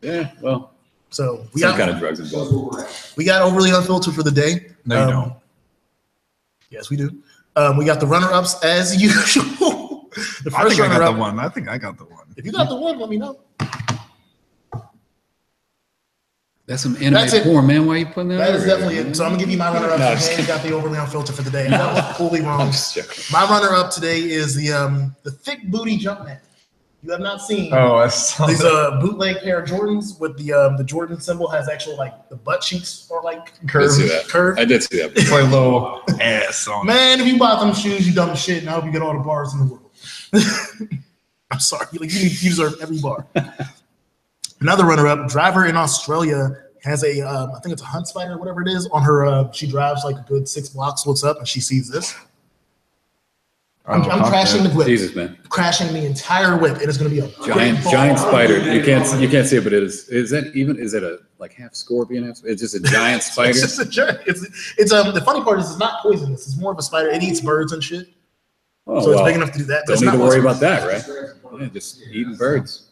Yeah, well. So we some kind of drugs involved. We got Overly Unfiltered for the day. No, you don't. Yes, we do. We got the runner-ups as usual. The first I think I got runner-up. the one. I think I got the one. If you got the one, let me know. That's some anime porn, man. Why are you putting that? That is definitely it. So I'm gonna give you my runner-up. No, You got the Overly Unfiltered for the day. That was totally wrong. My runner-up today is the thick booty Jumpman. You have not seen these bootleg pair of Jordans with the Jordan symbol has actual like the butt cheeks are like curved. I did see that. It's like a little ass on. Man, if you bought them shoes, you dumb as shit, and I hope you get all the bars in the world. I'm sorry, like you deserve every bar. Another runner-up, driver in Australia has a I think it's a Hunt Spider, whatever it is, on her. She drives like a good 6 blocks, looks up, and she sees this. I'm crashing the whip. Jesus, man. Crashing the entire whip. It is going to be a giant spider. You can't see it, but it is. Is it a like half scorpion? It's just a giant spider. It's just a giant. It's the funny part is it's not poisonous. It's more of a spider. It eats birds and shit. Oh, so it's big enough to do that. Don't need to worry about that, right? Yeah, just eating birds.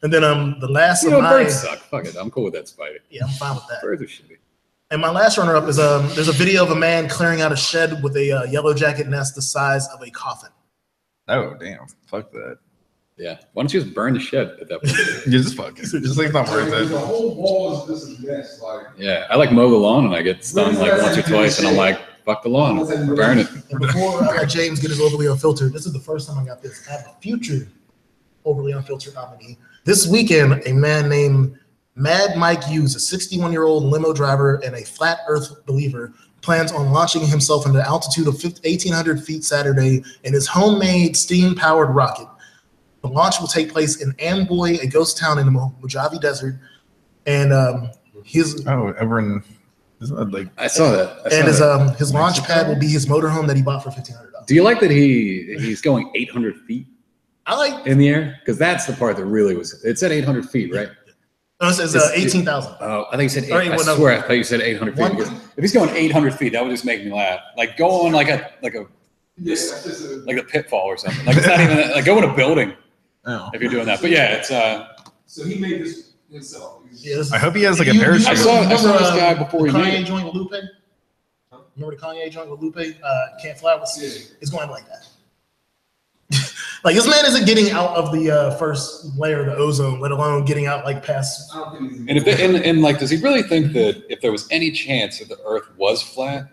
And then the last of my birds suck. Fuck it. I'm cool with that spider. Yeah, I'm fine with that. Birds are shitty. And my last runner-up is there's a video of a man clearing out a shed with a yellow jacket nest the size of a coffin. Oh, damn. Fuck that. Yeah. Why don't you just burn the shed at that point? Just fuck it. Just like it's not worth it. The whole wall is just a mess. Like, yeah. I like mow the lawn and I get stung like once or twice and I'm like, fuck the lawn. Burn it. And before I let James get his Overly Unfiltered, this is the first time I got this. I have a future Overly Unfiltered nominee. This weekend, a man named Mad Mike Hughes, a 61-year-old limo driver and a flat earth believer, plans on launching himself into the altitude of 1,800 feet Saturday in his homemade steam-powered rocket. The launch will take place in Amboy, a ghost town in the Mojave Desert. And over in like I saw that. And his launch pad will be his motorhome that he bought for $1,500. Do you like that he's going 800 feet? I like in the air because that's the part that really was. It said 800 feet, right? No, it says 18,000. Oh, I think you said 8. I swear, I thought you said 800 feet. If he's going 800 feet, that would just make me laugh. Like going like a pitfall or something. Like it's not even like go in a building. Oh. If you're doing that, but yeah, it's. So he made this himself. Yes. I hope he has like a parachute. I saw this guy before he made Kanye it. joint with Lupe. Remember the Kanye joint with Lupe? Can't Fly with It's going like that. Like this man isn't getting out of the first layer of the ozone, let alone getting out like past. And if like, does he really think that if there was any chance that the Earth was flat,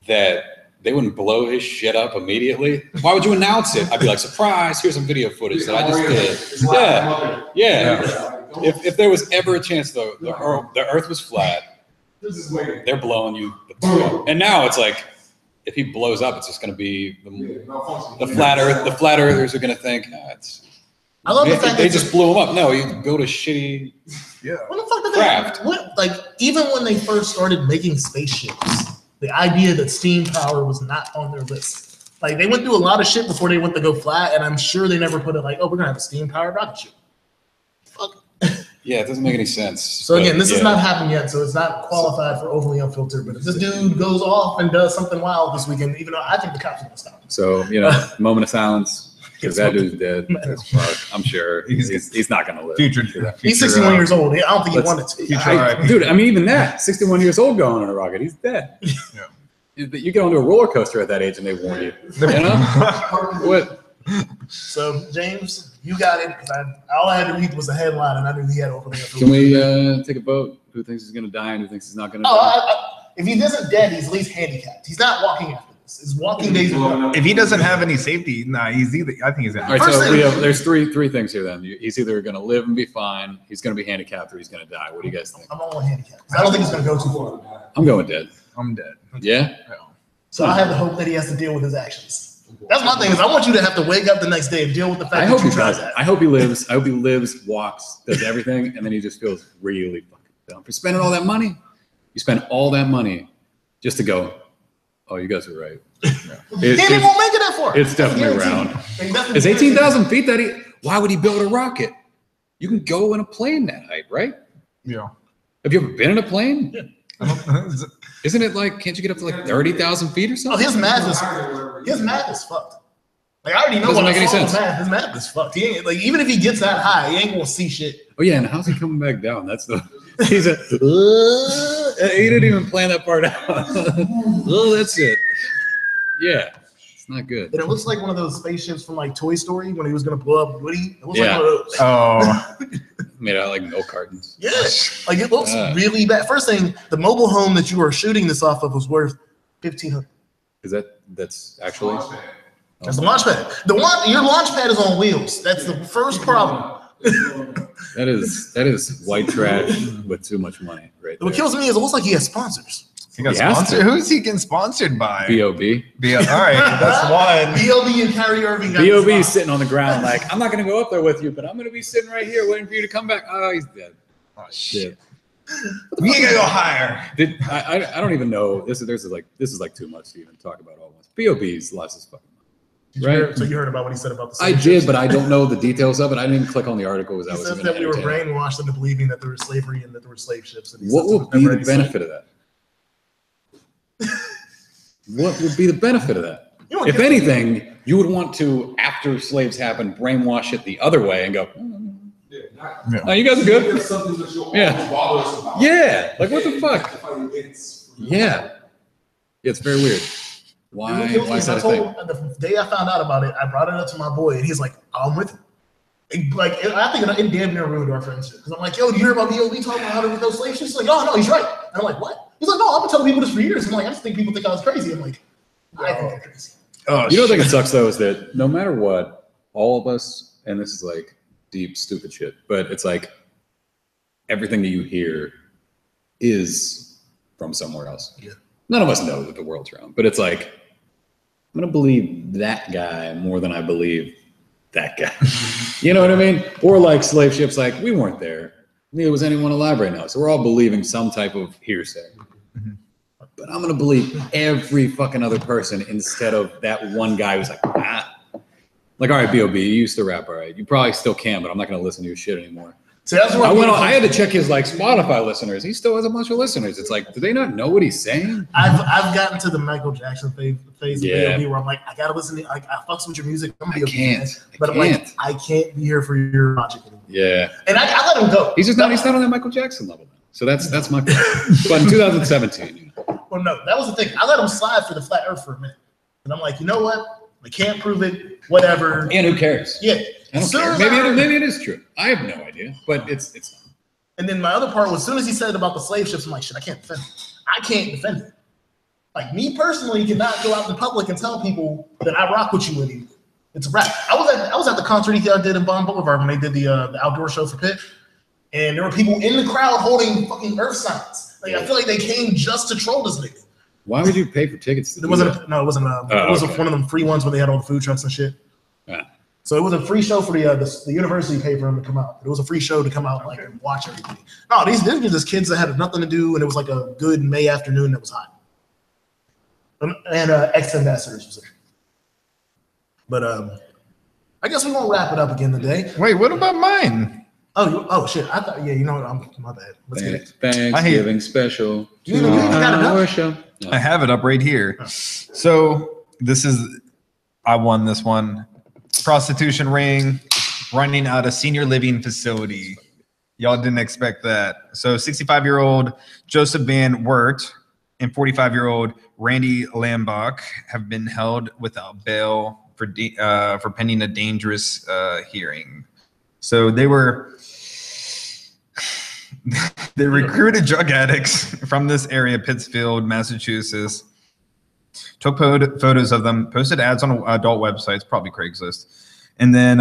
that they wouldn't blow his shit up immediately? Why would you announce it? I'd be like, surprise! Here's some video footage that I just did. Yeah. If there was ever a chance the Earth was flat, they're blowing you. And now it's like. If he blows up, it's just going to be the flat Earth. The flat earthers are going to think it's. I love the fact they just blew him up. No, you build a shitty. Yeah. What the fuck did craft? Like even when they first started making spaceships, the idea that steam power was not on their list. Like they went through a lot of shit before they went to go flat, and I'm sure they never put it like, oh, we're gonna have a steam powered rocket ship. Fuck. Yeah, it doesn't make any sense. So again, this has not happened yet, so it's not qualified for Overly Unfiltered. But if this dude goes off and does something wild this weekend, even though I think the cops are gonna stop him. So moment of silence because that dude's dead. I'm sure he's not gonna live. He's 61 years old. I don't think he wanted to. Dude, I mean, even that 61 years old going on a rocket, he's dead. Yeah. You get onto a roller coaster at that age and they warn you. You know what? So James, you got it because all I had to read was the headline, and I knew he had Overly Unfiltered. Can we take a vote? Who thinks he's gonna die and who thinks he's not gonna die? If he isn't dead, he's at least handicapped. He's not walking after this. His walking days are done. If he doesn't have any safety, he's either. I think he's. All right, so there's three things here. Then he's either gonna live and be fine, he's gonna be handicact, or he's gonna die. What do you guys think? I'm all handicapped. I don't think he's gonna go too far. I'm going dead. I'm dead. Yeah. So I have the hope that he has to deal with his actions. That's my thing. Is I want you to have to wake up the next day and deal with the fact that you tried that. I hope he lives. I hope he lives, walks, does everything, and then he just feels really fucking dumb for spending all that money. You spend all that money just to go. Oh, you guys are right. He won't make it that far. It's definitely around. It's 18,000 feet. Why would he build a rocket? You can go in a plane that height, right? Yeah. Have you ever been in a plane? Yeah. Isn't it like? Can't you get up to like 30,000 feet or something? Oh, his math is fucked. Like I already know Doesn't what make any sense. His math is fucked. He ain't, like even if he gets that high, he ain't gonna see shit. Oh yeah, and how's he coming back down? That's the he's a he didn't even plan that part out. Oh, that's it. Yeah, it's not good. And it looks like one of those spaceships from like Toy Story when he was gonna blow up Woody. It looks Yeah. like one of those. Oh, Made out of like milk cartons. Yeah, like it looks really bad. First thing, the mobile home that you were shooting this off of was worth $1,500. Is that's actually? That's the launch pad. Your launch pad is on wheels. That's the first problem. That is white trash with too much money, right there. What kills me is it looks like he has sponsors. he got He has sponsored. to. Who's he getting sponsored by? B.O.B. All right, that's one. B.O.B. and Kyrie Irving. got B.O.B. the is spot. sitting on the ground like, I'm not going to go up there with you, but I'm going to be sitting right here waiting for you to come back. Oh, he's dead. Oh shit. Shit. We ain't gonna go higher. I don't even know. This is like too much to even talk about all once. B.O.B.'s lost his fucking Right. So you heard about what he said about the I slave did, ships? but I don't know the details of it. I didn't even click on the article. He says that we were brainwashed into believing that there was slavery and that there were slave ships. And he What says there would was be never the any slave- benefit of that? What would be the benefit of that? You know, If anything, you would want to, after slaves happen, brainwash it the other way and go, no, you guys are good. It's something that you'll Yeah. always bother us about. Yeah, like what the fuck? It's Yeah. It's very weird. Why is that a thing? The day I found out about it, I brought it up to my boy, and he's like, "I'm with it." I think it damn near ruined our friendship because I'm like, "Yo, do you hear about B.O.B. talking about how to get those slave ships?" He's like, "Oh no, he's right." And I'm like, "What?" He's like, "No, I've been telling people this for years." I'm like, "I just think people think I was crazy." I'm like, "I think I'm crazy." Oh, You know what I think it sucks though is that no matter what, all of us, and this is like deep, stupid shit, but it's like everything that you hear is from somewhere else. Yeah. None of us know that the world's round, but it's like, I'm going to believe that guy more than I believe that guy. You know what I mean? Or like slave ships, like we weren't there. Neither was anyone alive right now. So we're all believing some type of hearsay. Mm-hmm. But I'm going to believe every fucking other person instead of that one guy who's like, like, all right, B.O.B., you used to rap, all right. You probably still can, but I'm not going to listen to your shit anymore. So that's where I had to check his like Spotify listeners. He still has a bunch of listeners. It's like, do they not know what he's saying? I've gotten to the Michael Jackson phase of Yeah. B.O.B. where I'm like, I gotta listen to, I fucks with your music. I'm I B.O.B. can't. fan. But I'm like, I can't be here for your logic anymore. Yeah. And I let him go. He's just not on that Michael Jackson level. So that's my point. But in 2017, Well, no, that was the thing. I let him slide for the flat earth for a minute. And I'm like, you know what? I can't prove it. Whatever. and who cares? Yeah. I don't As soon care. as Maybe it is true. I have no idea, but it's not. And then my other part was, as soon as he said about the slave ships, I'm like, shit, I can't defend it. I can't defend it. Like, me personally cannot go out in public and tell people that I rock with you anymore. It's a wrap. I was at the concert he did in Bond Boulevard when they did the outdoor show for Pitt, and there were people in the crowd holding fucking earth signs. Like, I feel like they came just to troll this nigga. Why would you pay for tickets to It do wasn't. that? No, it wasn't. It was one of them free ones where they had all the food trucks and shit. Yeah. So it was a free show for the university paid for him to come out. It was a free show to come out and, like, and watch everybody. No, these were just kids that had nothing to do, and it was like a good May afternoon that was hot. And ex-ambassadors was there. But I guess we won't wrap it up again today. Wait, what about mine? Oh shit! I thought, yeah, you know what? My bad. Let's get it. Thanksgiving special. You got it up? Show. No. I have it up right here. So I won this one. Prostitution ring running out of senior living facility. Y'all didn't expect that. So 65-year-old Joseph Van Wert and 45-year-old Randy Lambach have been held without bail for pending a dangerous hearing. So they recruited drug addicts from this area, Pittsfield, Massachusetts, took photos of them, posted ads on adult websites, probably Craigslist. And then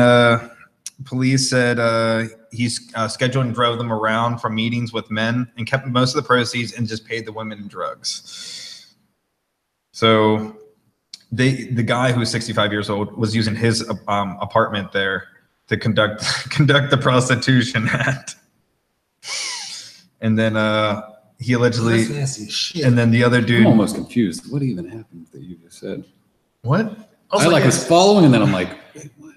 police said he's scheduled and drove them around from meetings with men and kept most of the proceeds and just paid the women in drugs. So the guy who was 65 years old was using his apartment there to conduct the prostitution act. And then he allegedly, That's nasty as shit. and then the other dude. I'm almost confused. What even happened that you just said? What? I like was following, and then I'm like, wait, what?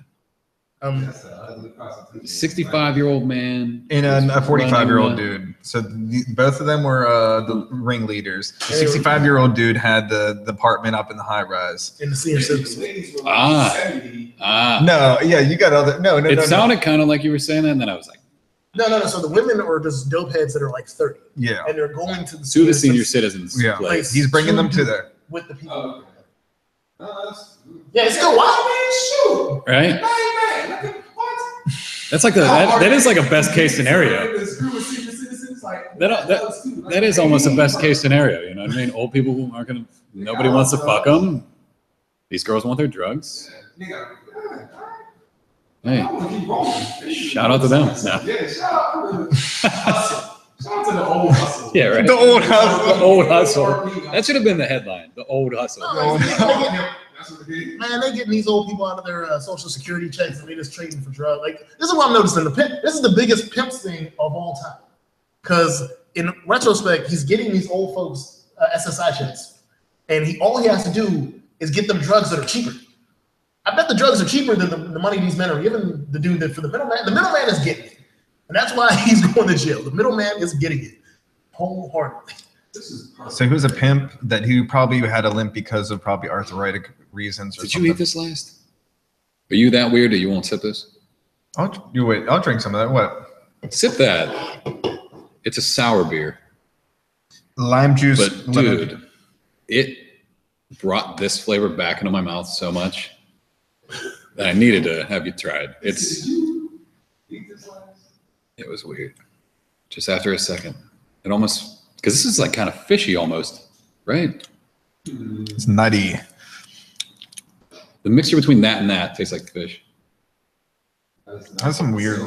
That's a prostitute. 65-year-old man And a 45-year-old running, dude. So both of them were the ringleaders. The 65-year-old dude had the apartment up in the high rise. in the senior citizen. Ladies were like 70. No, yeah, you got other. No. It sounded kind of like you were saying that, and then I was like, No. So the women are just dope heads that are like 30, Yeah, and they're going to the to the senior citizens Yeah. place. he's bringing them to there. with the people. Oh, that's, Yeah, it's still wild. shoot. Right? Hey, man, look at what? That's like that is like a best case scenario. This group of senior citizens, like, That is almost a best case scenario. You know what I mean? Old people who aren't gonna. Nobody wants to fuck them. These girls want their drugs. Nigga, Hey, I want to keep rolling. shout out to them. Nah. Yeah, shout out to the hustle. Shout out to the old hustle. Yeah, right. The old hustle. The old hustle. That should have been the headline. The old hustle. That's what it is. Man, they getting these old people out of their social security checks and they just trading for drugs. Like, this is what I'm noticing. This is the biggest pimp thing of all time. Because in retrospect, he's getting these old folks SSI checks, and all he has to do is get them drugs that are cheaper. I bet the drugs are cheaper than the money these men are giving the dude that for the middleman. The middleman is getting it, and that's why he's going to jail. The middleman is getting it wholeheartedly. This is perfect. So who's a pimp that who probably had a limp because of probably arthritic reasons or Did something? you eat this last? Are you that weird that you won't sip this? I'll drink some of that. What? Sip that. It's a sour beer. Lime juice. But dude, it brought this flavor back into my mouth so much that I needed to have you try it. Did you eat this last? It was weird. Just after a second, it almost, because this is like kind of fishy almost, right? It's nutty. The mixture between that and that tastes like fish. That's some weird.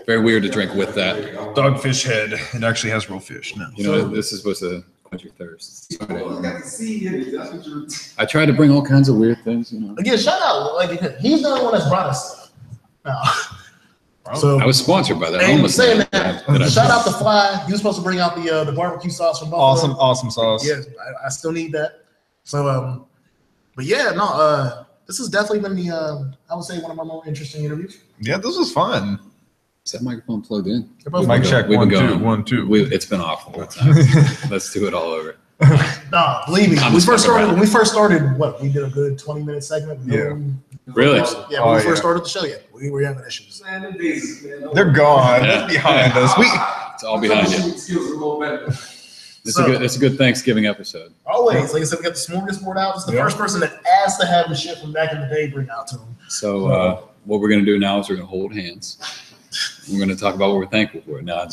Very weird to drink with that. Dogfish head. It actually has real fish. No. You know, this is supposed to quench your thirst. You got to see it. That's what you're. I tried to bring all kinds of weird things, you know. Again, shout out. Like, he's the only one that's brought us stuff. Now, so I was sponsored by that. I and almost saying that I shout out to Fly. He was supposed to bring out the barbecue sauce from Buffalo. Awesome sauce. Yeah, I still need that. So, but yeah, no. This has definitely been I would say one of my more interesting interviews. Yeah, this was fun. Is that microphone plugged in? They're both Mic good. check. We've been 1 2 going. 1 2. It's been off the whole time. Let's do it all over. Nah, believe me. I'm When we just first fucking started, what we did a good 20-minute segment. Yeah. Really? Yeah, when we Oh, first yeah. started the show, we were having issues. Man, them days, man. They're gone. Yeah. That's behind us. It's all behind you. Skills are a little better. It's a good Thanksgiving episode. Always, like I said, we got the smorgasbord out. It's the first person that asked to have the shit from back in the day bring out to him. So what we're gonna do now is we're gonna hold hands. We're gonna talk about what we're thankful for. Now,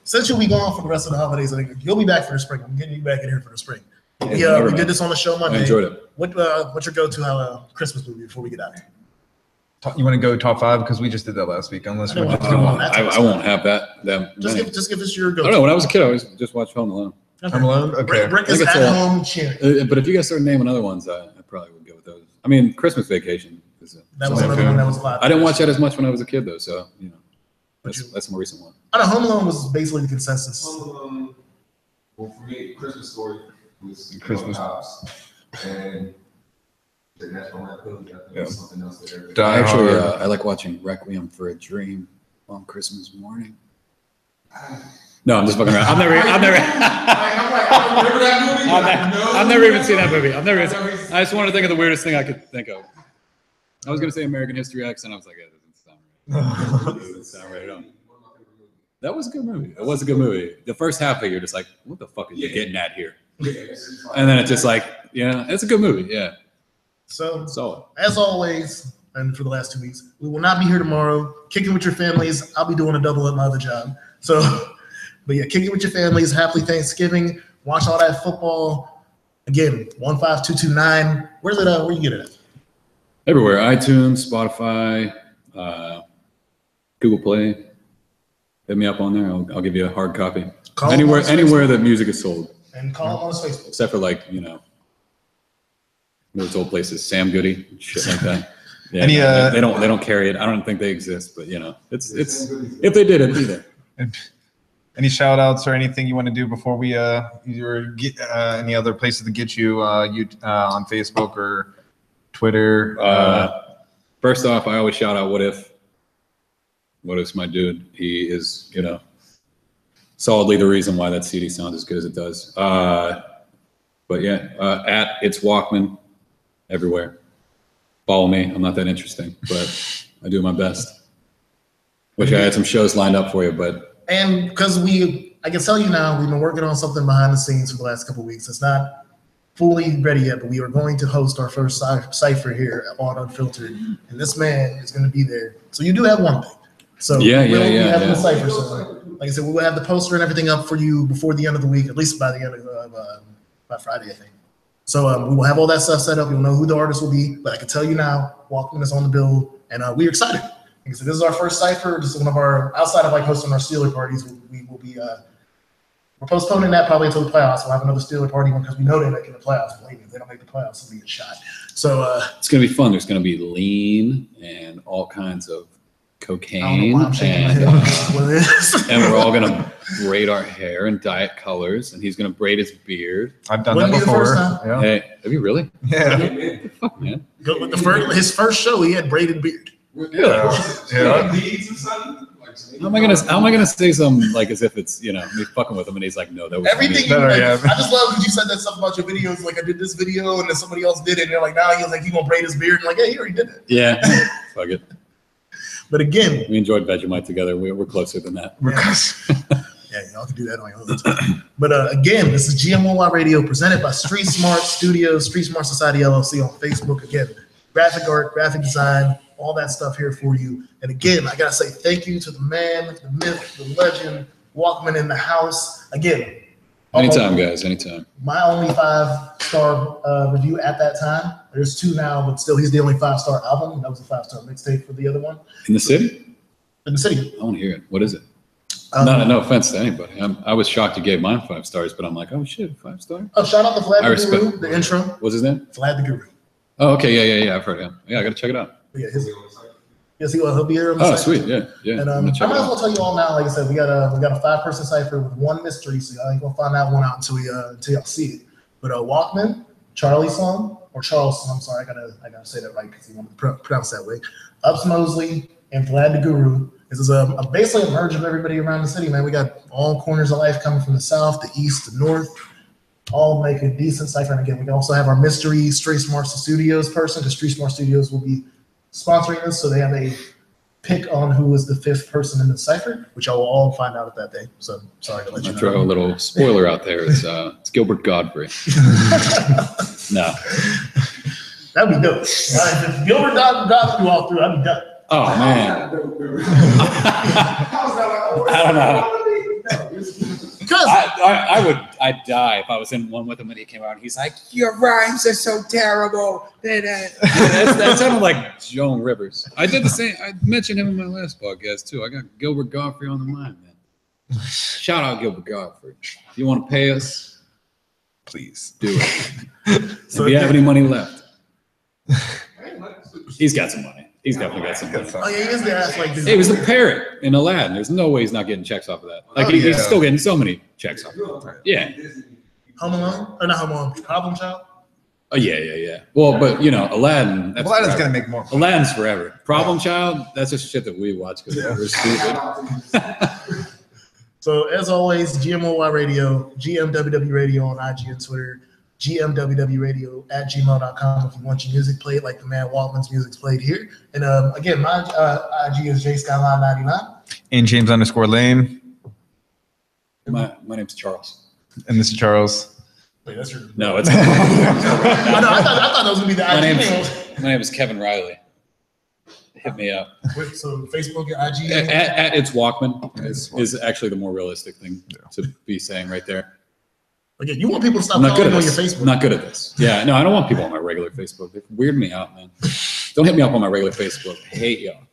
Since you'll be gone for the rest of the holidays, I think you'll be back for the spring. I'm getting you back in here for the spring. We did this on the show Monday. I enjoyed it. What's your go-to Christmas movie before we get out of here? You want to go top 5 because we just did that last week. Unless I we don't just want do to. one. I won't have that. Just give us your I go-to. don't know. When I was a kid, I always just watched Home Alone. Home Alone. Okay. Brick I is think it's at all- home cheering. But if you guys start naming other ones, I probably would go with those. I mean, Christmas Vacation. That was another one that was a lot. I didn't watch that as much when I was a kid, though. So you know, But you- that's a more recent one. I know Home Alone was basically the consensus. Well, for me, Christmas Story was Christmas. House, and the National Lampoon. I think Yeah. was something else that everybody. Die Actually, Hard. I like watching Requiem for a Dream on Christmas morning. No, I'm just fucking around. I've never I'm like, I remember that movie. I've never even seen that movie. I just want to think of the weirdest thing I could think of. I was gonna say American History X, and I was like, that doesn't sound right. That doesn't sound right at all. That was a good movie. It was a good movie. The first half of it, you're just like, what the fuck are you getting at here? And then it's just like, yeah, it's a good movie. Yeah, So, solid. as always, and for the last 2 weeks, we will not be here tomorrow. Kicking with your families. I'll be doing a double at my other job. So, but yeah, kicking with your families. Happy Thanksgiving. Watch all that football. Again, 15229. Where's it? Where you get it at? Everywhere: iTunes, Spotify, Google Play. Hit me up on there. I'll give you a hard copy. Call him on his Anywhere that music is sold, And call him on his Facebook. except for like those old places, Sam Goody, shit like that. Yeah, Any, they don't carry it. I don't think they exist, but it's if they did, it'd be there. Any shout outs or anything you want to do before we either get any other places to get you on Facebook or Twitter. First off, I always shout out What If. What If's my dude. He is, solidly the reason why that CD sounds as good as it does. But yeah, at It's Walkman everywhere. Follow me. I'm not that interesting, but I do my best. Wish I had some shows lined up for you, but. And because I can tell you now, we've been working on something behind the scenes for the last couple of weeks. It's not fully ready yet, but we are going to host our first cipher here on Unfiltered, and this man is going to be there. So you do have one thing. So we'll be having a cipher. So like I said, we will have the poster and everything up for you before the end of the week, at least by the end of by Friday, I think. So we will have all that stuff set up. You'll know who the artist will be, but I can tell you now, Walkman is on the bill, and we're excited. Like I said, this is our first cipher. This is one of our, outside of like hosting our Steeler parties, we will be, we're postponing that probably until the playoffs. We'll have another Steeler party one because we know they're making the playoffs. Believe me, if they don't make the playoffs, they'll be a shot. So it's going to be fun. There's going to be lean and all kinds of cocaine, and we're all going to braid our hair in diet colors, and he's going to braid his beard. I've done that before. Yeah. Hey, have you really? Yeah. What the fuck, man? His first show, he had braided beard. Really? Yeah. How am I gonna say something like as if it's me fucking with him, and he's like, no, that was everything. Me. I just love because you said that stuff about your videos. Like I did this video, and then somebody else did it, and they're like, now he gonna braid his beard. And like, hey, he already did it. Yeah, fuck it. But again, we enjoyed Vegemite together. We're closer than that. Yeah, y'all can do that on your own. But again, this is GMOY Radio presented by Street Smart Studios, Street Smart Society LLC on Facebook. Again, graphic art, graphic design, all that stuff here for you. And again, I gotta say thank you to the man, the myth, the legend, Walkman in the house. Again, anytime, guys, anytime. My only 5-star review at that time. There's 2 now, but still, he's the only 5-star album. That was a 5-star mixtape for the other one. In the city? In the city. I want to hear it. What is it? No offense to anybody. I was shocked you gave mine 5 stars, but I'm like, oh shit, 5-star. Oh, shout out to Vlad the Guru, the intro. What's his name? Vlad the Guru. Oh, okay, yeah. I've heard him. Yeah, I gotta check it out. Yeah, he'll be here on the site. Sweet, yeah. And I might as well tell you all now. Like I said, we got a 5-person cipher with one mystery, so y'all ain't gonna find that one out until y'all see it. But Walkman, Charlie's song, or Charles' song. I'm sorry, I gotta say that right because you want to pronounce that way. Ups Mosley and Vlad the Guru. This is basically a merge of everybody around the city, man. We got all corners of life coming from the south, the east, the north, all make a decent cipher. And again, we can also have our mystery Street Smart Studios person, because Street Smart Studios will be sponsoring this, so they have a pick on who is the 5th person in the cipher, which I will all find out at that day. So sorry to let you know. Throw a little spoiler out there. It's Gilbert Godfrey. No. That'd be dope. If Gilbert Godfrey walked through, I'd be done. Oh man. I don't know. I'd die if I was in one with him and he came out and he's like, your rhymes are so terrible. That sounded like Joan Rivers. I did the same. I mentioned him in my last podcast too. I got Gilbert Godfrey on the mind, man. Shout out Gilbert Godfrey. If you want to pay us, please do it. So if you have any money left, he's got some money. He's definitely got some money. Oh, yeah, he is the ass like this. He was the parrot in Aladdin. There's no way he's not getting checks off of that. Like he's still getting so many checks off of that. Yeah. Home Alone? Or not Home Alone, Problem Child? Oh, yeah. Well, but, Aladdin. Aladdin's going to make more. Aladdin's forever. Problem Child, that's just shit that we watch because we're stupid. So, as always, GMOY Radio, GMWW Radio on IG and Twitter, GMWW at gmail.com if you want your music played like the man Waltman's music's played here. And again, my IG is JSkyline99. And James_Lane. My name's Charles. And this is Charles. Wait, that's your... No, it's... I thought that was going to be the IG. My name is Kevin Riley. Hit me up. So Facebook and IG? At It's Walkman is actually the more realistic thing to be saying right there. Again, you want people to stop following on your Facebook. I'm not good at this. Yeah, no, I don't want people on my regular Facebook. They weird me out, man. Don't hit me up on my regular Facebook. I hate y'all.